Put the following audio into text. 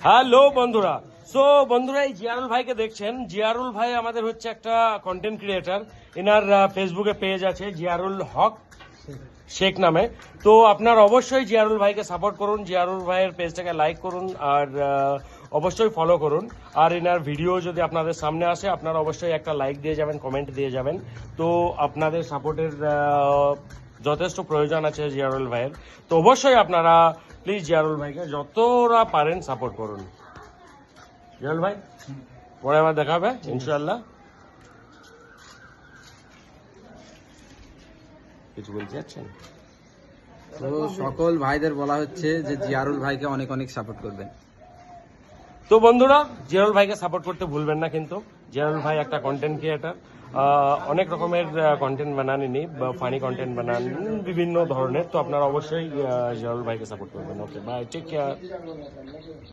Hello বন্ধুরা, so বন্ধুরা এই জিয়ারুল ভাইকে দেখছেন। জিয়ারুল ভাই আমাদের হচ্ছে একটা কন্টেন্ট ক্রিয়েটার। এনার ফেসবুকে পেজ আছে জিয়ারুল হক শেখ নামে। তো আপনার অবশ্যই জিয়ারুল ভাইকে সাপোর্ট করুন, জিয়ারুল ভাইয়ের পেজটাকে লাইক করুন আর অবশ্যই ফলো করুন। আর এনার ভিডিও যদি আপনাদের সামনে আসে আপনারা অবশ্যই একটা লাইক দিয়ে যাবেন, কমেন্ট দিয়ে যাবেন। তো আপনাদের সাপোর্টের যথেষ্ট প্রয়োজন আছে জিয়ারুল ভাইয়ের। তো অবশ্যই আপনারা প্লিজ জিয়ারুল ভাইকে যতটা পারেন সাপোর্ট করুন। জিয়ারুল ভাই পরে আবার দেখা হবে ইনশাআল্লাহ। কিছু বলতে চাচ্ছেন? তো সকল ভাইদের বলা হচ্ছে যে জিয়ারুল ভাইকে অনেক অনেক সাপোর্ট করবেন। তো বন্ধুরা জিয়ারুল ভাইকে সাপোর্ট করতে ভুলবেন না কিন্তু। জিয়ারুল ভাই একটা কন্টেন্ট ক্রিয়েটার, অনেক রকমের কন্টেন্ট বানান ইনি, ফানি কন্টেন্ট বানান বিভিন্ন ধরনের। তো আপনারা অবশ্যই জিয়ারুল ভাইকে সাপোর্ট করবেন। Okay bye, take care.